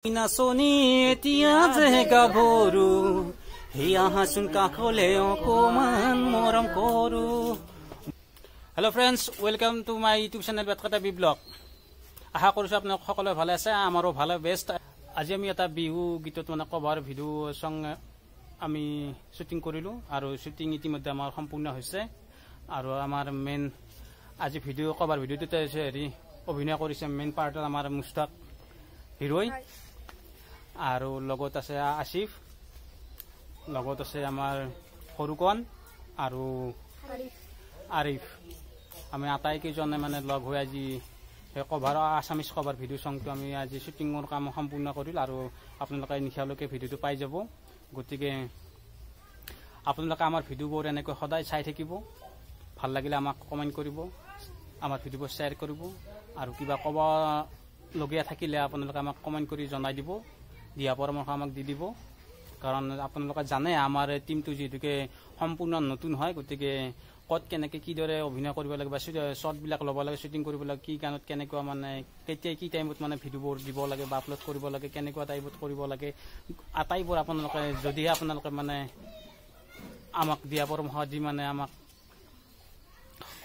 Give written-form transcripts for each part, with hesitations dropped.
নাচনি এতিয়া যে গাভৰু হিয়া হাচুন কাষলে অকমান মৰম কৰো। Hello' friends, welcome to my YouTube channel Betkata B vlog. আশা কৰিছোঁ আপোনালোক সকলোৱে ভালে আছে, আমাৰো ভালে বেষ্ট। আজি আমি এটা বিহু গীতত কভাৰ ভিডিঅ' চং আমি শ্বুটিং কৰিলোঁ আৰু শ্বুটিং ইতিমধ্যে আমাৰ সম্পূৰ্ণ হৈছে। আৰু আমাৰ মেইন আজি ভিডিঅ' কভাৰ ভিডিঅ'টোতে হেৰি অভিনয় কৰিছে মেইন পাৰ্টত আমাৰ মুস্তাক হিৰোইন, আৰু লগত আছে আছিফ, লগত আছে আমাৰ সৰুকণ আৰু আৰিফ। আমি আটাইকেইজনে লগ হৈ আজি সেই কভাৰ আছামিজ কভাৰ ভিডিঅ' চংটো আমি আজি শ্বুটিঙৰ কাম সম্পূৰ্ণ কৰিলোঁ আৰু আপোনালোকে নিশালৈকে ভিডিঅ'টো পাই যাব। গতিকে আপোনালোকে আমাৰ ভিডিঅ'বোৰ এনেকৈ সদায় চাই থাকিব, ভাল লাগিলে আমাক কমেণ্ট কৰিব, আমাৰ ভিডিঅ'বোৰ শ্বেয়াৰ কৰিব, আৰু কিবা ক'বলগীয়া থাকিলে আপোনালোকে আমাক কমেণ্ট কৰি জনাই দিব, দিয়া পৰামৰ্শ আমাক দি দিব। কাৰণ আপোনালোকে জানে আমাৰ টিমটো যিহেতুকে সম্পূৰ্ণ নতুন হয়, গতিকে ক'ত কেনেকৈ কিদৰে অভিনয় কৰিব লাগে বা শ্বৰ্টবিলাক ল'ব লাগে, শ্বুটিং কৰিব লাগে, কি গানত কেনেকুৱা কেতিয়া কি টাইমত ভিডিঅ'বোৰ দিব লাগে বা আপলোড কৰিব লাগে, কেনেকুৱা টাইপত কৰিব লাগে, আটাইবোৰ আপোনালোকে যদিহে আপোনালোকে আমাক দিয়া পৰামৰ্শ দি আমাক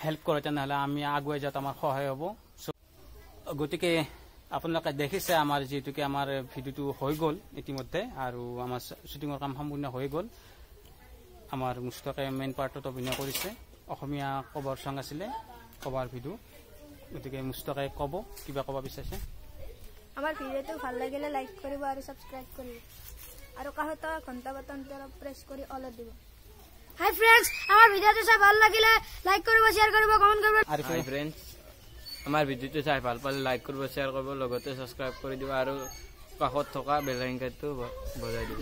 হেল্প কৰে, তেনেহ'লে আমি আগুৱাই যাওঁত আমাৰ সহায় হ'ব। গতিকে আপোনালোকে দেখিছে আমাৰ যিহেতুকে আমাৰ ভিডিঅ'টো হৈ গ'ল ইতিমধ্যে, আৰু আমাৰ শ্বুটিঙৰ কাম সম্পূৰ্ণ হৈ গ'ল। আমাৰ মুস্তাকে মেইন পাৰ্টত অভিনয় কৰিছে, অসমীয়া কভাৰ চং আছিলে কভাৰ ভিডিঅ'। গতিকে মুস্তাকে ক'ব, কিবা ক'ব বিচাৰিছে। আমাৰ ভিডিঅ'টো ভাল লাগিলে লাইক কৰিব আৰু ছাবস্ক্ৰাইব কৰিব, আৰু কাষত ঘণ্টা বাটনটো প্ৰেছ কৰি অলত দিব। হাই ফ্ৰেণ্ডছ, আমাৰ ভিডিঅ'টো চাই ভাল লাগিলে লাইক কৰিব, শ্বেয়াৰ কৰিব, কমেণ্ট কৰিব। হাই ফ্ৰেণ্ডছ, আমাৰ ভিডিঅ'টো চাই ভাল পালে লাইক কৰিব, শ্বেয়াৰ কৰিব, লগতে ছাবস্ক্ৰাইব কৰি দিব আৰু কাষত থকা বেল আইকনটো বজাই দিব।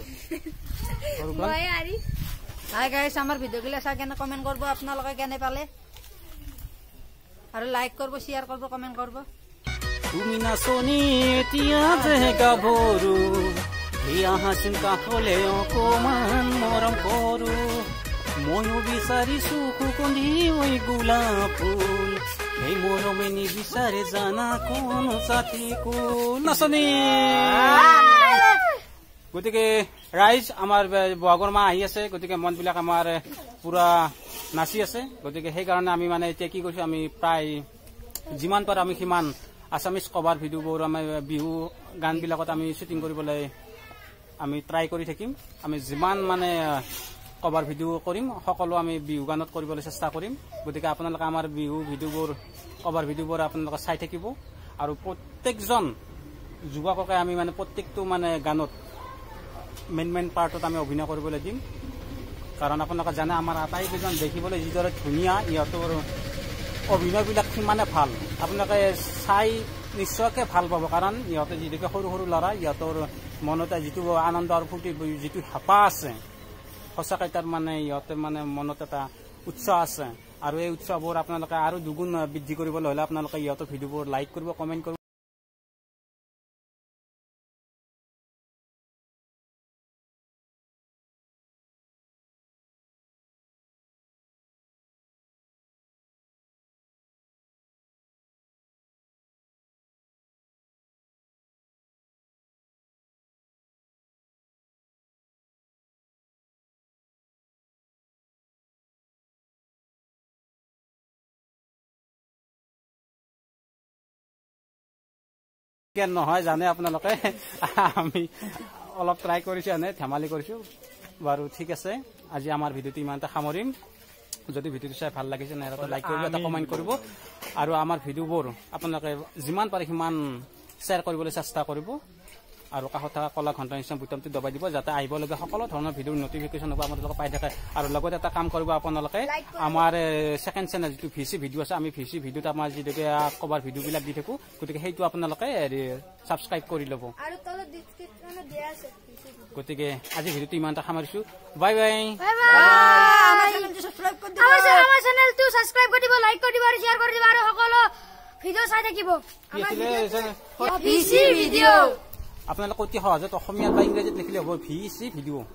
হাই গাইছ, আমাৰ ভিডিঅ'গিলা চাই কেনে কমেণ্ট কৰিব, আপোনালোকে কেনে পালে, আৰু লাইক কৰিব, শ্বেয়াৰ কৰিব, কমেণ্ট কৰিব। তুমি নাচনি এতিয়া যে গাভৰু হিয়া হাচুন কাষলে অকমান মৰম কৰো, ময়ো বিচাৰিছো সুগন্ধি ঐ গোলাপ ফুল, সেই মৰমে নিবিচাৰে জানা কোন ছাতি কোন নাচনি। গতিকে ৰাইজ, আমাৰ বহাগৰ মাহ আহি আছে, গতিকে মনবিলাক আমাৰ পুৰা নাচি আছে। গতিকে সেইকাৰণে আমি এতিয়া কি কৰিছোঁ, আমি প্ৰায় যিমান পাৰোঁ আমি সিমান আছামিজ কভাৰ ভিডিঅ'বোৰ আমি বিহু গানবিলাকত আমি শ্বুটিং কৰিবলৈ আমি ট্ৰাই কৰি থাকিম। আমি যিমান কভাৰ ভিডিঅ' কৰিম, সকলো আমি বিহু গানত কৰিবলৈ চেষ্টা কৰিম। গতিকে আপোনালোকে আমাৰ বিহু ভিডিঅ'বোৰ কভাৰ ভিডিঅ'বোৰ আপোনালোকে চাই থাকিব, আৰু প্ৰত্যেকজন যুৱককে আমি প্ৰত্যেকটো গানত মেইন পাৰ্টত আমি অভিনয় কৰিবলৈ দিম। কাৰণ আপোনালোকে জানে আমাৰ আটাইকেইজন দেখিবলৈ যিদৰে ধুনীয়া, ইহঁতৰ অভিনয়বিলাক সিমানে ভাল, আপোনালোকে চাই নিশ্চয়কৈ ভাল পাব। কাৰণ ইহঁতে যিহেতুকে সৰু সৰু ল'ৰা, ইহঁতৰ মনতে যিটো আনন্দ আৰু ফূৰ্তি যিটো হেঁপাহ আছে, সঁচাকৈ তাৰ ইহঁতে মনত এটা উৎসাহ আছে, আৰু এই উৎসাহবোৰ আপোনালোকে আৰু দুগুণ বৃদ্ধি কৰিবলৈ হ'লে আপোনালোকে ইহঁতৰ ভিডিঅ'বোৰ লাইক কৰিব, কমেণ্ট কৰিব। নহয় জানে আপোনালোকে, আমি অলপ ট্ৰাই কৰিছোঁ, ধেমালি কৰিছোঁ বাৰু। ঠিক আছে, আজি আমাৰ ভিডিঅ'টো ইমানতে সামৰিম। যদি ভিডিঅ'টো চাই ভাল লাগিছে নহ'লে লাইক কৰিব, এটা কমেণ্ট কৰিব, আৰু আমাৰ ভিডিঅ'বোৰ আপোনালোকে যিমান পাৰে সিমান শ্বেয়াৰ কৰিবলৈ চেষ্টা কৰিব, আৰু কাষত থকা কলা ঘণ্টা নিচিনা বুটামটো দবাই দিব, যাতে আহিবলগীয়া সকলো ধৰণৰ ভিডিঅ'ৰ নটিফিকেশ্যন আপোনালোকে পাই থাকে। আৰু লগতে এটা কাম কৰিব আপোনালোকে, আমাৰ ছেকেণ্ড চেনেল যিটো VC ভিডিঅ' আছে, আমি VC ভিডিঅ'ত আমাৰ যিটোকে কভাৰ ভিডিঅ'বিলাক দি থাকোঁ, গতিকে সেইটো আপোনালোকে ছাবস্ক্ৰাইব কৰি ল'ব। গতিকে আজি ভিডিঅ'টো ইমানটা সামৰিছোঁ, বাই বাই। আমাৰ চেনেলটো ছাবস্ক্ৰাইব কৰি দিব, লাইক কৰি দিব, আৰু শ্বেয়াৰ কৰি দিব, আৰু সকলো ভিডিঅ' চাই থাকিব। আপোনালোকে অতি সহজত অসমীয়াত বা ইংৰাজীত লিখিলে হ'ব VC ভিডিঅ'।